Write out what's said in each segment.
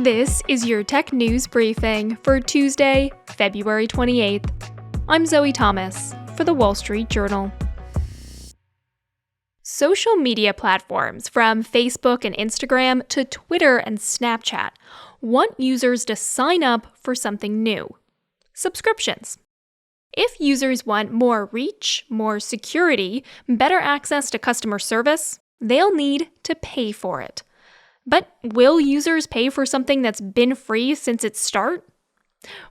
This is your tech news briefing for Tuesday, February 28th. I'm Zoe Thomas for the Wall Street Journal. Social media platforms from Facebook and Instagram to Twitter and Snapchat want users to sign up for something new: subscriptions. If users want more reach, more security, better access to customer service, they'll need to pay for it. But will users pay for something that's been free since its start?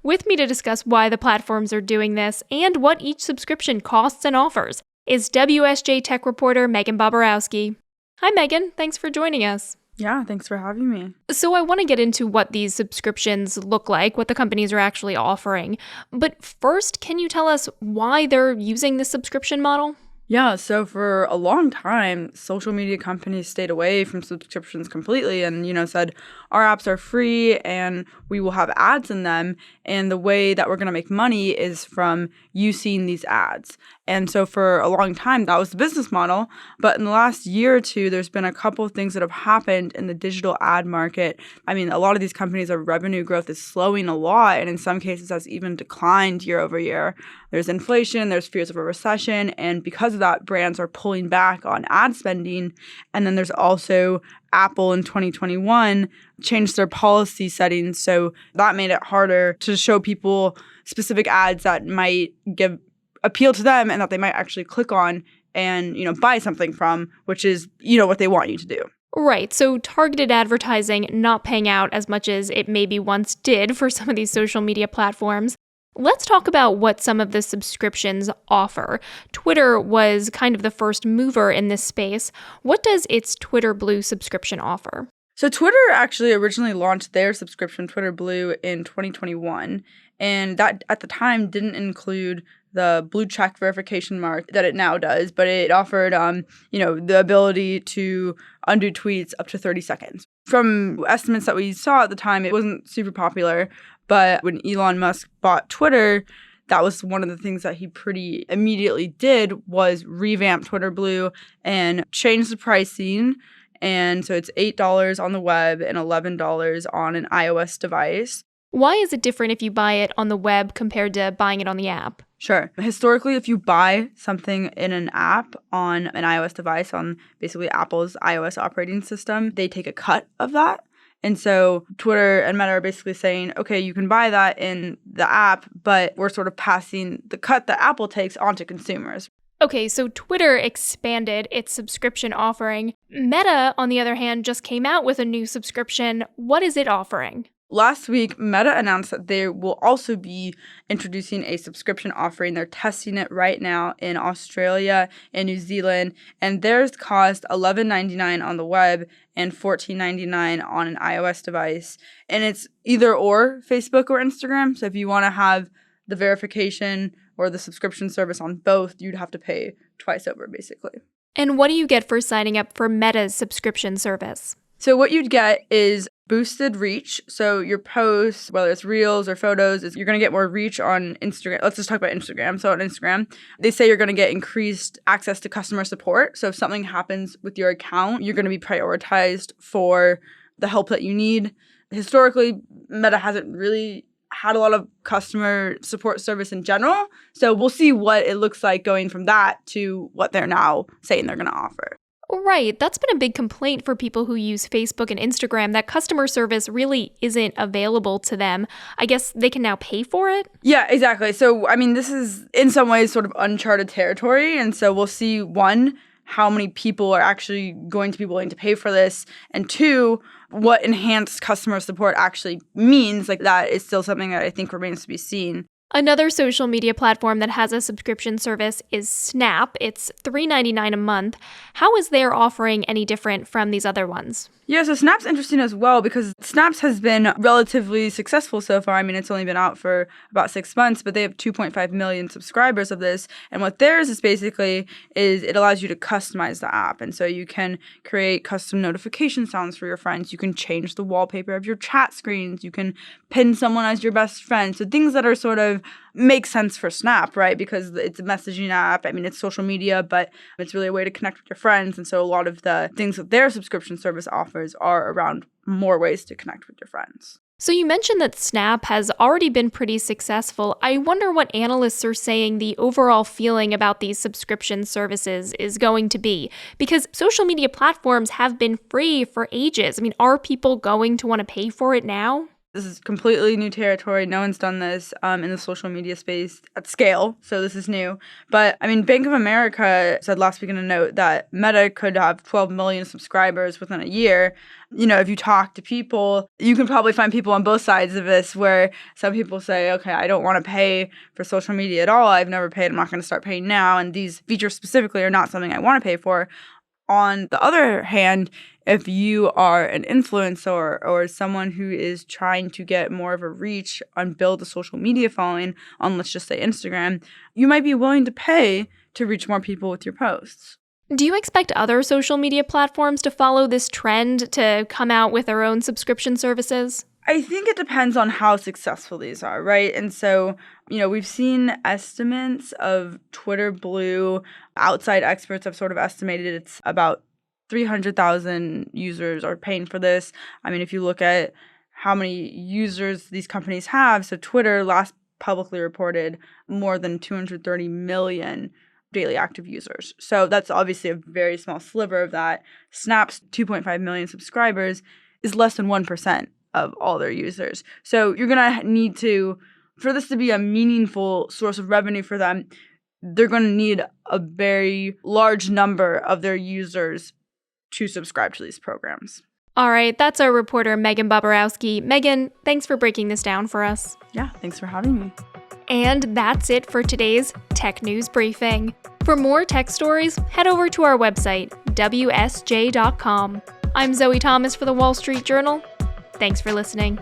With me to discuss why the platforms are doing this and what each subscription costs and offers is WSJ tech reporter Meghan Bobrowsky. Hi Meghan, thanks for joining us. Yeah, thanks for having me. So I want to get into what these subscriptions look like, what the companies are actually offering. But first, can you tell us why they're using this subscription model? Yeah, so for a long time, social media companies stayed away from subscriptions completely and, said our apps are free and we will have ads in them. And the way that we're going to make money is from you seeing these ads. And so for a long time, that was the business model. But in the last year or two, there's been a couple of things that have happened in the digital ad market. I mean, a lot of these companies, their revenue growth is slowing a lot, and in some cases has even declined year over year. There's inflation, there's fears of a recession, and because of that, brands are pulling back on ad spending. And then there's also Apple in 2021 changed their policy settings, so that made it harder to show people specific ads that might appeal to them and that they might actually click on and, buy something from, which is, what they want you to do. Right. So targeted advertising not paying out as much as it maybe once did for some of these social media platforms. Let's talk about what some of the subscriptions offer. Twitter was kind of the first mover in this space. What does its Twitter Blue subscription offer? So Twitter actually originally launched their subscription, Twitter Blue, in 2021. And that at the time didn't include the blue check verification mark that it now does, but it offered, the ability to undo tweets up to 30 seconds. From estimates that we saw at the time, it wasn't super popular, but when Elon Musk bought Twitter, that was one of the things that he pretty immediately did was revamp Twitter Blue and change the pricing. And so it's $8 on the web and $11 on an iOS device. Why is it different if you buy it on the web compared to buying it on the app? Sure. Historically, if you buy something in an app on an iOS device, on basically Apple's iOS operating system, they take a cut of that. And so Twitter and Meta are basically saying, okay, you can buy that in the app, but we're sort of passing the cut that Apple takes onto consumers. Okay, so Twitter expanded its subscription offering. Meta, on the other hand, just came out with a new subscription. What is it offering? Last week, Meta announced that they will also be introducing a subscription offering. They're testing it right now in Australia and New Zealand, and theirs cost $11.99 on the web and $14.99 on an iOS device. And it's either or Facebook or Instagram. So if you want to have the verification or the subscription service on both, you'd have to pay twice over, basically. And what do you get for signing up for Meta's subscription service? So what you'd get is boosted reach. So your posts, whether it's reels or photos, you're going to get more reach on Instagram. Let's just talk about Instagram. So on Instagram, they say you're going to get increased access to customer support. So if something happens with your account, you're going to be prioritized for the help that you need. Historically, Meta hasn't really had a lot of customer support service in general. So we'll see what it looks like going from that to what they're now saying they're going to offer. Right. That's been a big complaint for people who use Facebook and Instagram, that customer service really isn't available to them. I guess they can now pay for it? Yeah, exactly. So, this is in some ways sort of uncharted territory. And so we'll see, one, how many people are actually going to be willing to pay for this, and two, what enhanced customer support actually means. Like, that is still something that I think remains to be seen. Another social media platform that has a subscription service is Snap. It's $3.99 a month. How is their offering any different from these other ones? Yeah, so Snap's interesting as well because Snaps has been relatively successful so far. It's only been out for about 6 months, but they have 2.5 million subscribers of this. And what theirs is basically is it allows you to customize the app. And so you can create custom notification sounds for your friends. You can change the wallpaper of your chat screens. You can pin someone as your best friend. So things that are sort of makes sense for Snap, right? Because it's a messaging app. I mean, it's social media, but it's really a way to connect with your friends. And so a lot of the things that their subscription service offers are around more ways to connect with your friends. So you mentioned that Snap has already been pretty successful. I wonder what analysts are saying the overall feeling about these subscription services is going to be, because social media platforms have been free for ages. I mean, are people going to want to pay for it now? This is completely new territory. No one's done this in the social media space at scale, so this is new. But, I mean, Bank of America said last week in a note that Meta could have 12 million subscribers within a year. You know, if you talk to people, you can probably find people on both sides of this where some people say, okay, I don't want to pay for social media at all. I've never paid. I'm not going to start paying now. And these features specifically are not something I want to pay for. On the other hand, if you are an influencer or someone who is trying to get more of a reach and build a social media following on, let's just say, Instagram, you might be willing to pay to reach more people with your posts. Do you expect other social media platforms to follow this trend to come out with their own subscription services? I think it depends on how successful these are, right? And so, you know, we've seen estimates of Twitter Blue. Outside experts have sort of estimated it's about 300,000 users are paying for this. I mean, if you look at how many users these companies have, so Twitter last publicly reported more than 230 million daily active users. So that's obviously a very small sliver of that. Snap's 2.5 million subscribers is less than 1% of all their users. So you're going to need to, for this to be a meaningful source of revenue for them, they're going to need a very large number of their users to subscribe to these programs. All right, that's our reporter, Meghan Bobrowsky. Meghan, thanks for breaking this down for us. Yeah, thanks for having me. And that's it for today's Tech News Briefing. For more tech stories, head over to our website, WSJ.com. I'm Zoe Thomas for the Wall Street Journal. Thanks for listening.